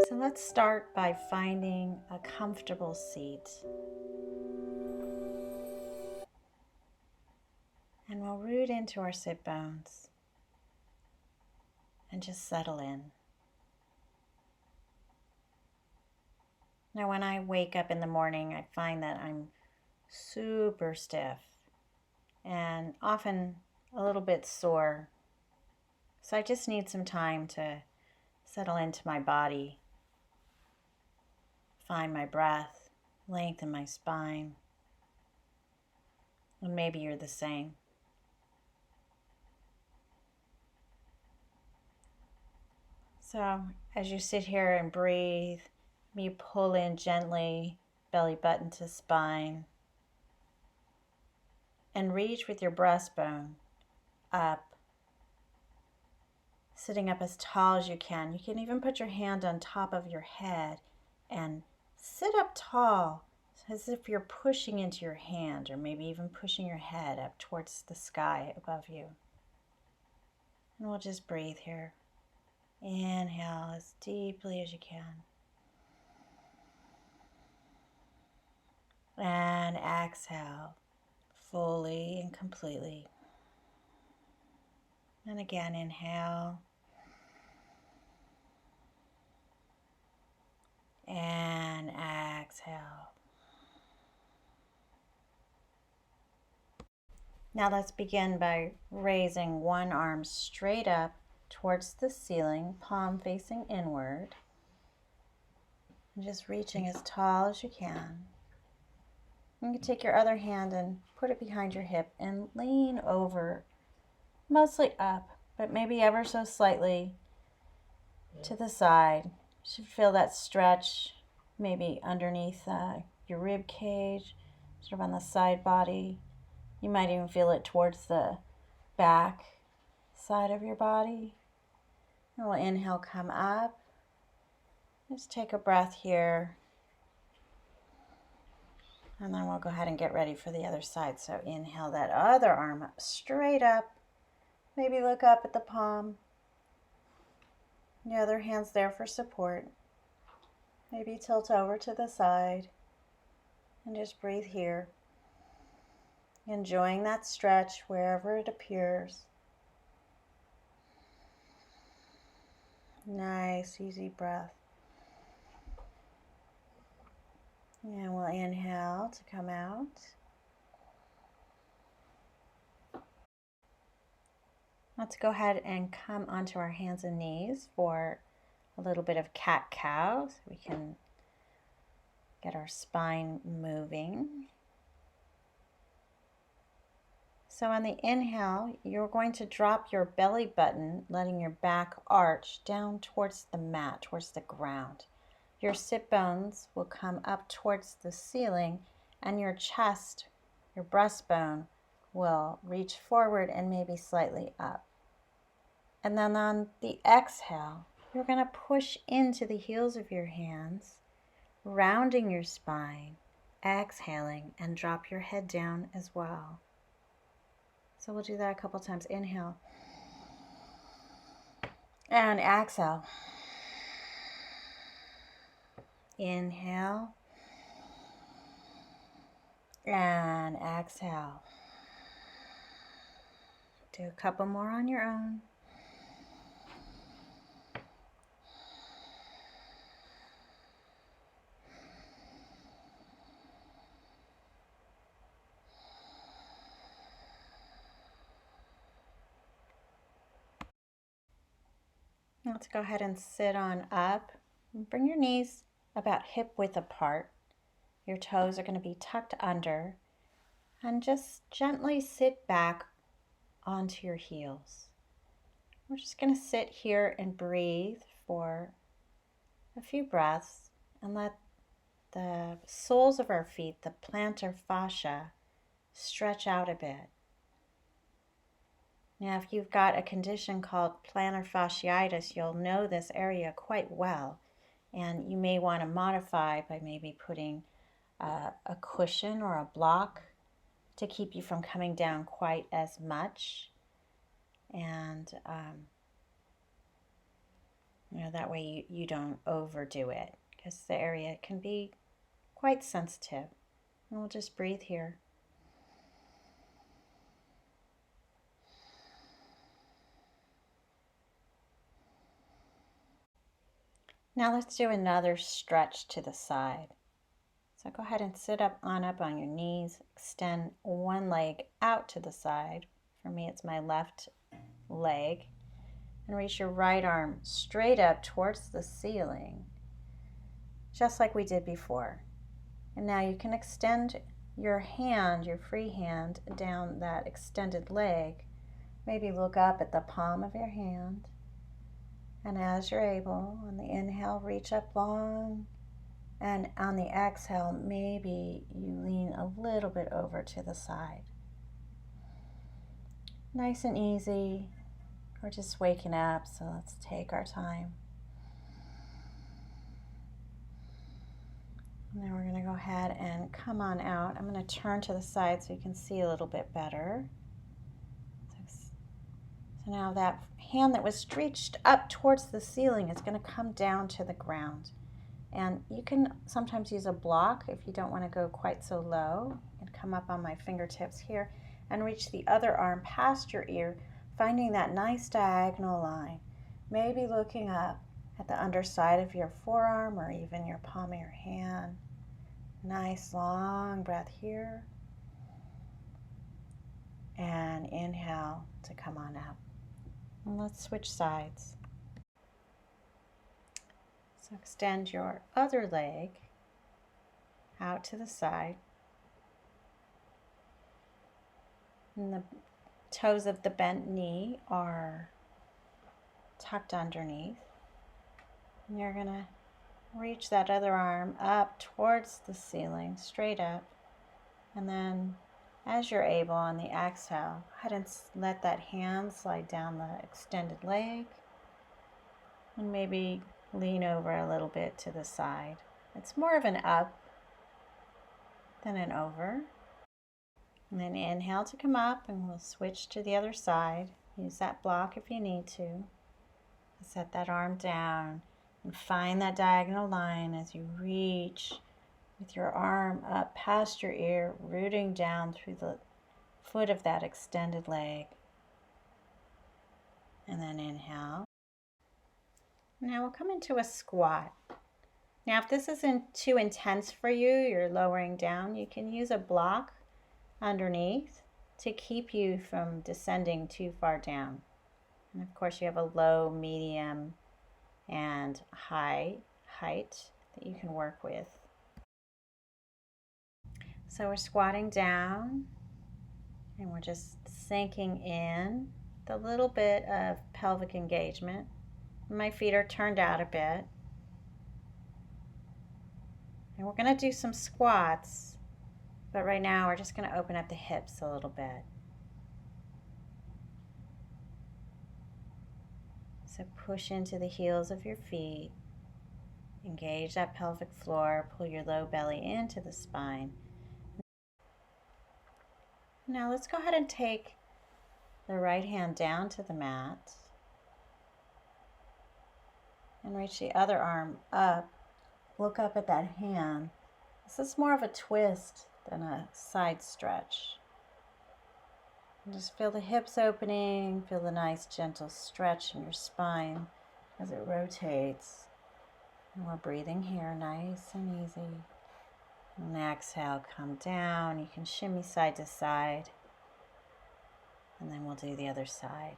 So let's start by finding a comfortable seat. And we'll root into our sit bones and just settle in. Now, when I wake up in the morning, I find that I'm super stiff and often a little bit sore. So I just need some time to settle into my body, find my breath, lengthen my spine. And maybe you're the same. So as you sit here and breathe, you pull in gently, belly button to spine, and reach with your breastbone up, sitting up as tall as you can. You can even put your hand on top of your head and sit up tall, as if you're pushing into your hand, or maybe even pushing your head up towards the sky above you. And we'll just breathe here. Inhale as deeply as you can. And exhale fully and completely. And again, inhale. And exhale. Now let's begin by raising one arm straight up towards the ceiling, palm facing inward. And just reaching as tall as you can. You can take your other hand and put it behind your hip and lean over, mostly up, but maybe ever so slightly to the side. You should feel that stretch maybe underneath your rib cage, sort of on the side body. You might even feel it towards the back side of your body. And we'll inhale, come up. Just take a breath here. And then we'll go ahead and get ready for the other side. So inhale that other arm up, straight up. Maybe look up at the palm. The other hand's there for support. Maybe tilt over to the side. And just breathe here. Enjoying that stretch wherever it appears. Nice, easy breath. And we'll inhale to come out. Let's go ahead and come onto our hands and knees for a little bit of cat-cow, so we can get our spine moving. So on the inhale, you're going to drop your belly button, letting your back arch down towards the mat, towards the ground. Your sit bones will come up towards the ceiling, and your chest, your breastbone, will reach forward and maybe slightly up. And then on the exhale, you're going to push into the heels of your hands, rounding your spine, exhaling, and drop your head down as well. So we'll do that a couple times. Inhale. And exhale. Inhale. And exhale. Do a couple more on your own. Let's go ahead and sit on up. Bring your knees about hip width apart. Your toes are going to be tucked under. And just gently sit back onto your heels. We're just going to sit here and breathe for a few breaths and let the soles of our feet, the plantar fascia, stretch out a bit. Now, if you've got a condition called plantar fasciitis, you'll know this area quite well. And you may want to modify by maybe putting a cushion or a block to keep you from coming down quite as much. And That way you don't overdo it, because the area can be quite sensitive. And we'll just breathe here. Now let's do another stretch to the side. So go ahead and sit up on your knees, extend one leg out to the side. For me, it's my left leg. And reach your right arm straight up towards the ceiling, just like we did before. And now you can extend your hand, your free hand, down that extended leg. Maybe look up at the palm of your hand. And as you're able, on the inhale, reach up long. And on the exhale, maybe you lean a little bit over to the side. Nice and easy. We're just waking up, so let's take our time. And then we're going to go ahead and come on out. I'm going to turn to the side so you can see a little bit better. So now that hand that was reached up towards the ceiling is going to come down to the ground. And you can sometimes use a block if you don't want to go quite so low. And come up on my fingertips here and reach the other arm past your ear, finding that nice diagonal line. Maybe looking up at the underside of your forearm or even your palm of your hand. Nice long breath here. And inhale to come on up. And let's switch sides. So extend your other leg out to the side. And the toes of the bent knee are tucked underneath. And you're going to reach that other arm up towards the ceiling, straight up. And then as you're able on the exhale, go ahead and let that hand slide down the extended leg. And maybe lean over a little bit to the side. It's more of an up than an over. And then inhale to come up, and we'll switch to the other side. Use that block if you need to. Set that arm down and find that diagonal line as you reach with your arm up past your ear, rooting down through the foot of that extended leg. And then inhale. Now we'll come into a squat. Now if this isn't too intense for you, you're lowering down, you can use a block underneath to keep you from descending too far down. And of course you have a low, medium, and high height that you can work with. So we're squatting down and we're just sinking in with a little bit of pelvic engagement. My feet are turned out a bit. And we're going to do some squats, but right now we're just going to open up the hips a little bit. So push into the heels of your feet, engage that pelvic floor, pull your low belly into the spine. Now let's go ahead and take the right hand down to the mat and reach the other arm up. Look up at that hand. This is more of a twist than a side stretch. And just feel the hips opening, feel the nice gentle stretch in your spine as it rotates. And we're breathing here nice and easy. And exhale, come down. You can shimmy side to side. And then we'll do the other side.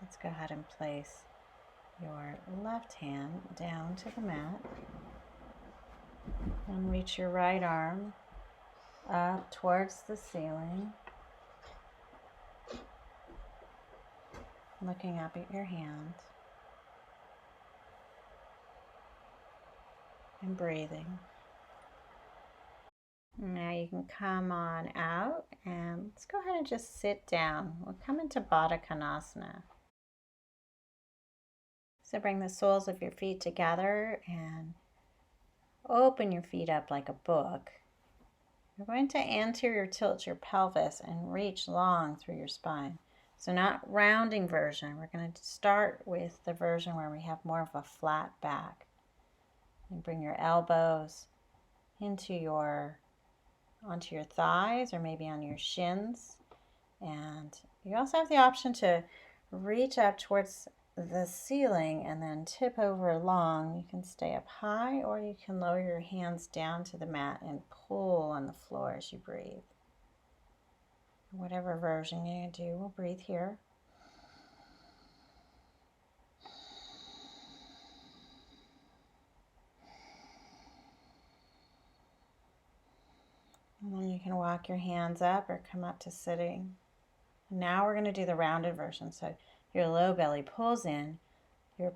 Let's go ahead and place your left hand down to the mat. And reach your right arm up towards the ceiling. Looking up at your hand. And breathing. Now you can come on out and let's go ahead and just sit down. We'll come into Baddha Konasana. So bring the soles of your feet together and open your feet up like a book. You're going to anterior tilt your pelvis and reach long through your spine. So not rounding version. We're going to start with the version where we have more of a flat back. You bring your elbows onto your thighs or maybe on your shins. And you also have the option to reach up towards the ceiling and then tip over long. You can stay up high or you can lower your hands down to the mat and pull on the floor as you breathe. Whatever version you're going to do, we'll breathe here. And then you can walk your hands up or come up to sitting. Now we're going to do the rounded version. So your low belly pulls in, your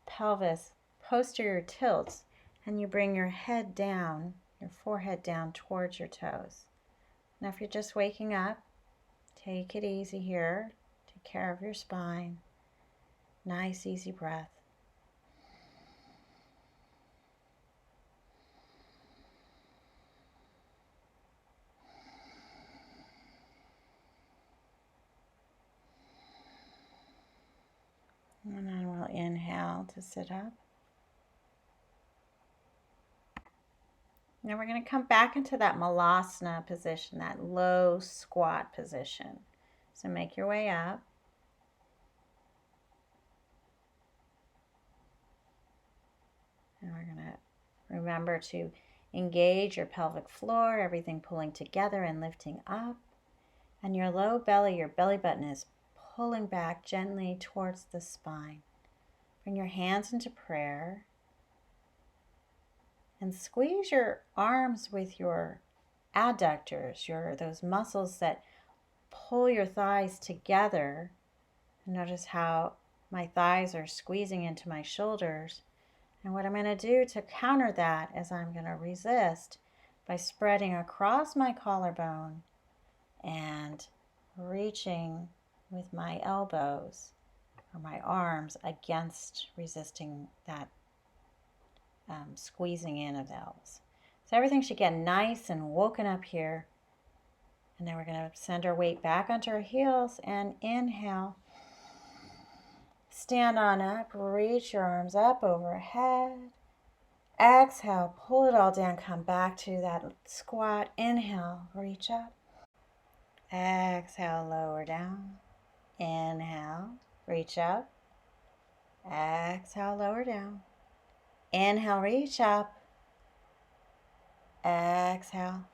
pelvis posterior tilts, and you bring your head down, your forehead down towards your toes. Now if you're just waking up, take it easy here. Take care of your spine. Nice, easy breath. And then we'll inhale to sit up. Now we're going to come back into that malasana position, that low squat position. So make your way up. And we're going to remember to engage your pelvic floor, everything pulling together and lifting up. And your low belly, your belly button is pulling back gently towards the spine. Bring your hands into prayer. And squeeze your arms with your adductors, those muscles that pull your thighs together. Notice how my thighs are squeezing into my shoulders. And what I'm going to do to counter that is I'm going to resist by spreading across my collarbone and reaching with my elbows or my arms against, resisting that squeezing in of the elbows. So everything should get nice and woken up here. And then we're going to send our weight back onto our heels and inhale. Stand on up, reach your arms up overhead. Exhale, pull it all down, come back to that squat. Inhale, reach up. Exhale, lower down. Inhale, reach up. Exhale, lower down. Inhale, reach up. Exhale.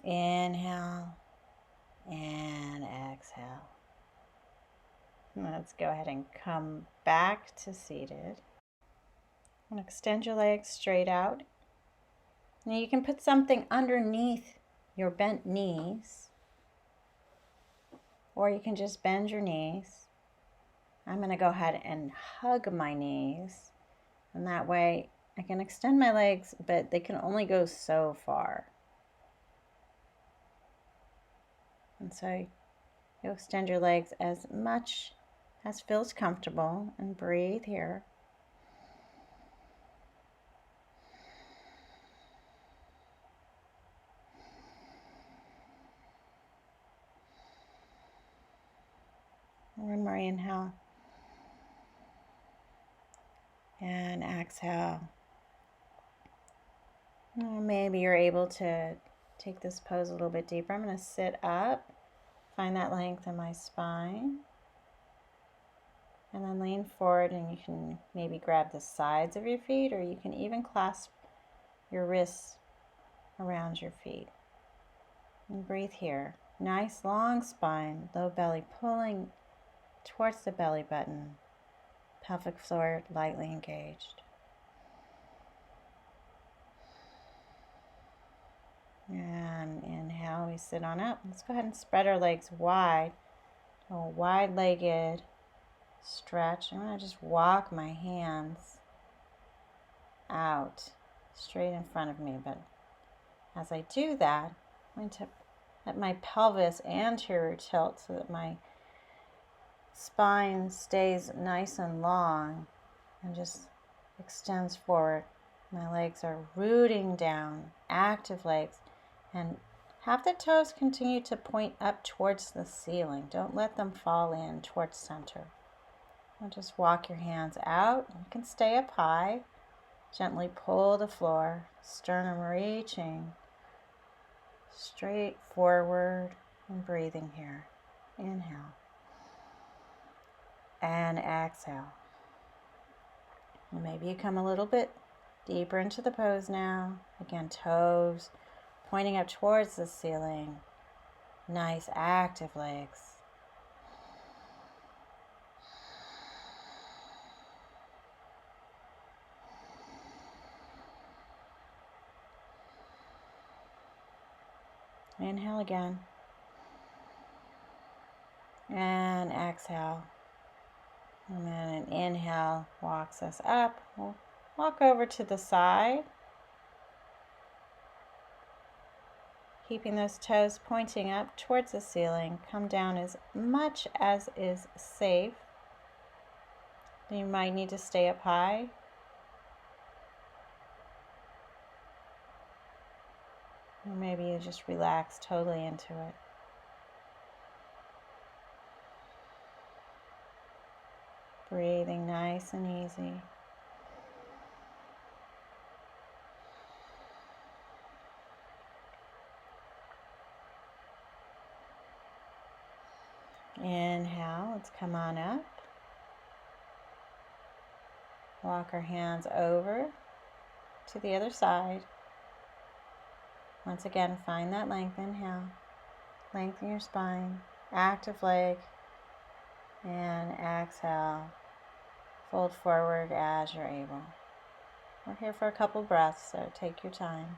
Inhale and exhale. Let's go ahead and come back to seated. And extend your legs straight out. Now you can put something underneath your bent knees, or you can just bend your knees. I'm going to go ahead and hug my knees, and that way I can extend my legs, but they can only go so far. And so you extend your legs as much as feels comfortable and breathe here. One more inhale. And exhale. Maybe you're able to take this pose a little bit deeper. I'm going to sit up, find that length in my spine, and then lean forward, and you can maybe grab the sides of your feet, or you can even clasp your wrists around your feet. And breathe here. Nice long spine, low belly pulling towards the belly button, pelvic floor lightly engaged. And inhale, we sit on up. Let's go ahead and spread our legs wide. A wide-legged stretch. I'm going to just walk my hands out straight in front of me. But as I do that, I'm going to let my pelvis anterior tilt so that my spine stays nice and long and just extends forward. My legs are rooting down, active legs. And Have the toes continue to point up towards the ceiling. Don't let them fall in towards center. And just walk your hands out. You can stay up high. Gently pull the floor, sternum reaching straight forward and breathing here. Inhale and exhale. And maybe you come a little bit deeper into the pose now. Again, toes pointing up towards the ceiling. Nice active legs. Inhale again. And exhale. And then an inhale walks us up. We'll walk over to the side. Keeping those toes pointing up towards the ceiling. Come down as much as is safe. You might need to stay up high. Or maybe you just relax totally into it. Breathing nice and easy. Inhale, let's come on up. Walk our hands over to the other side. Once again, find that length. Inhale. Lengthen your spine. Active leg. And exhale. Fold forward as you're able. We're here for a couple breaths, so take your time.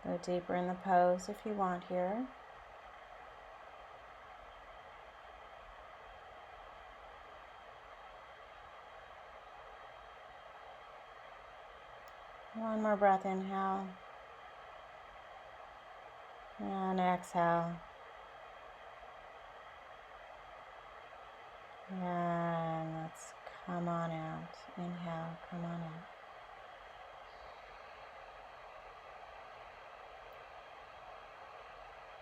Go deeper in the pose if you want here. One more breath, inhale. And exhale. And let's come on out. Inhale, come on out.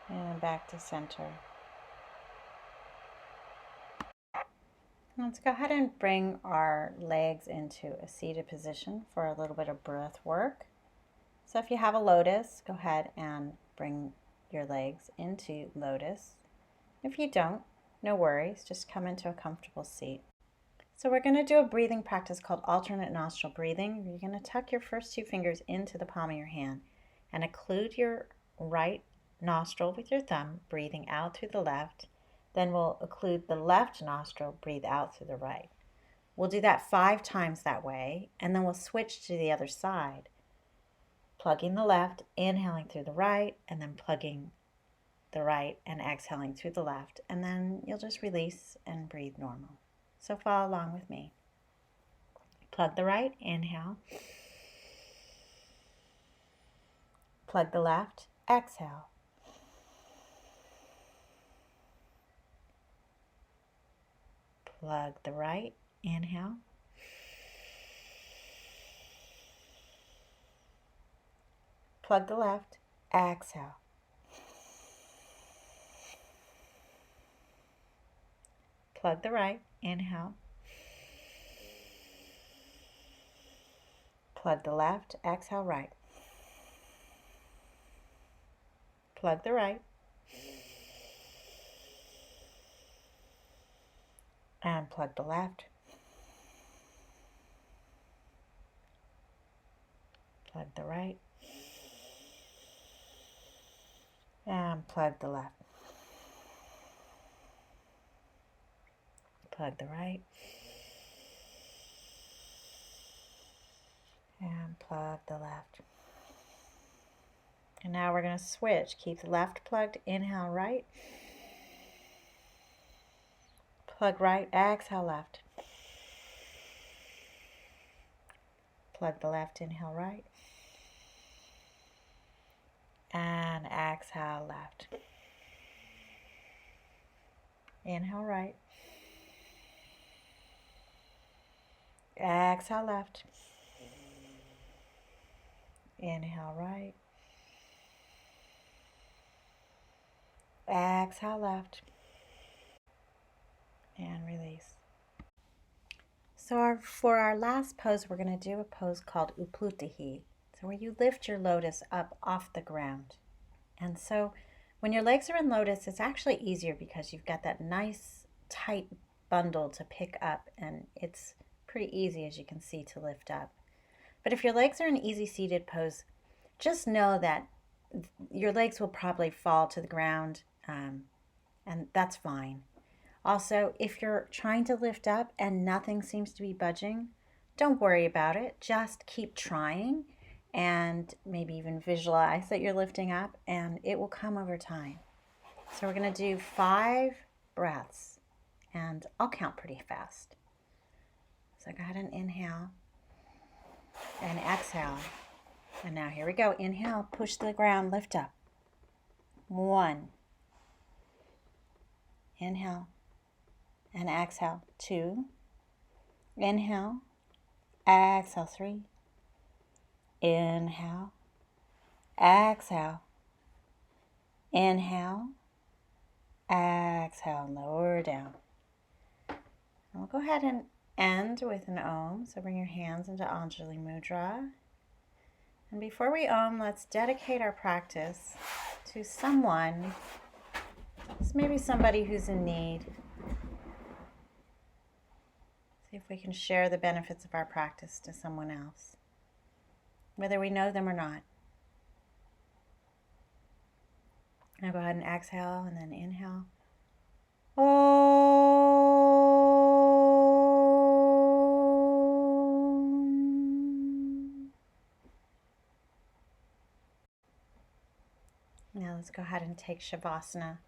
And back to center. Let's go ahead and bring our legs into a seated position for a little bit of breath work. So if you have a lotus, go ahead and bring your legs into lotus. If you don't, no worries, just come into a comfortable seat. So we're going to do a breathing practice called alternate nostril breathing. You're going to tuck your first two fingers into the palm of your hand and occlude your right nostril with your thumb, breathing out through the left. Then we'll occlude the left nostril, breathe out through the right. We'll do that 5 times that way, and then we'll switch to the other side. Plugging the left, inhaling through the right, and then plugging the right and exhaling through the left. And then you'll just release and breathe normal. So follow along with me. Plug the right, inhale. Plug the left, exhale. Plug the right, inhale. Plug the left, exhale. Plug the right, inhale. Plug the left, exhale right. Plug the right. And plug the left. Plug the right. And plug the left. Plug the right. And plug the left. And now we're going to switch. Keep the left plugged. Inhale right. Plug right. Exhale left. Plug the left. Inhale right. And exhale left. Inhale right. Exhale left. Inhale right. Exhale left. And release. So for our last pose, we're going to do a pose called uplutahi. So where you lift your lotus up off the ground. And so when your legs are in lotus, it's actually easier because you've got that nice tight bundle to pick up, and it's pretty easy, as you can see, to lift up. But if your legs are in easy seated pose, just know that your legs will probably fall to the ground, and that's fine. Also, if you're trying to lift up and nothing seems to be budging, don't worry about it. Just keep trying and maybe even visualize that you're lifting up, and it will come over time. So we're going to do 5 breaths, and I'll count pretty fast. So go ahead and inhale and exhale. And now here we go. Inhale, push the ground, lift up. 1. Inhale and exhale. 2. Inhale, exhale. 3. Inhale, exhale. Inhale, exhale, lower down. And we'll go ahead and end with an Om. So bring your hands into Anjali Mudra. And before we Om, let's dedicate our practice to someone. It's maybe somebody who's in need. See if we can share the benefits of our practice to someone else, whether we know them or not. Now go ahead and exhale and then inhale. Om. Now let's go ahead and take Shavasana.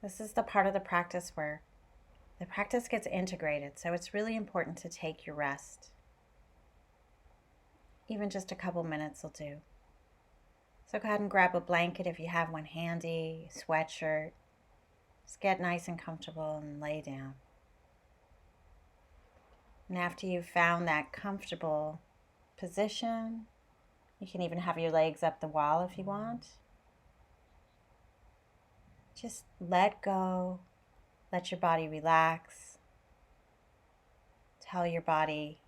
This is the part of the practice where the practice gets integrated, so it's really important to take your rest. Even just a couple minutes will do. So go ahead and grab a blanket if you have one handy, sweatshirt. Just get nice and comfortable and lay down. And after you've found that comfortable position, you can even have your legs up the wall if you want. Just let go. Let your body relax. Tell your body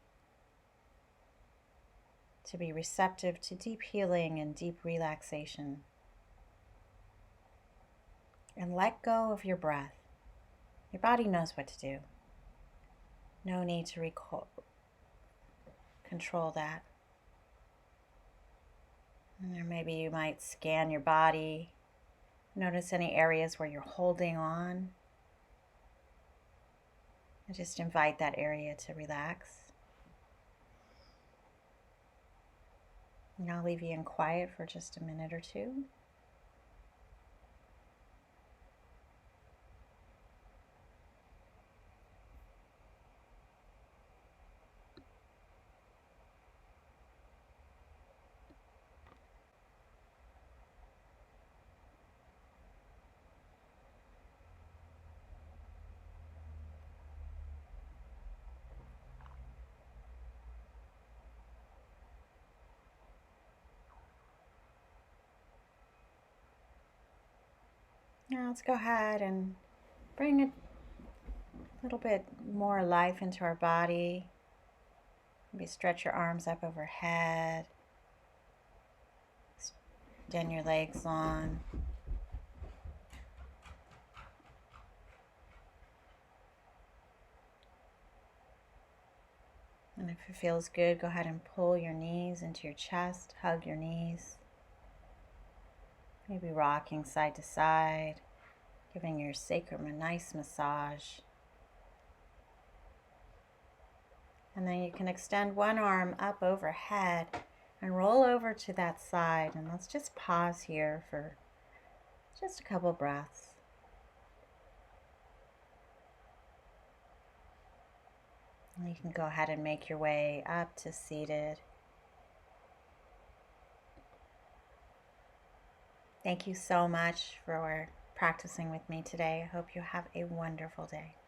to be receptive to deep healing and deep relaxation. And let go of your breath. Your body knows what to do. No need to control that. And maybe you might scan your body. Notice any areas where you're holding on. And just invite that area to relax. And I'll leave you in quiet for just a minute or two. Now let's go ahead and bring a little bit more life into our body. Maybe stretch your arms up overhead. Extend your legs long. And if it feels good, go ahead and pull your knees into your chest. Hug your knees. Maybe rocking side to side, giving your sacrum a nice massage. And then you can extend one arm up overhead and roll over to that side. And let's just pause here for just a couple breaths. And you can go ahead and make your way up to seated. Thank you so much for practicing with me today. I hope you have a wonderful day.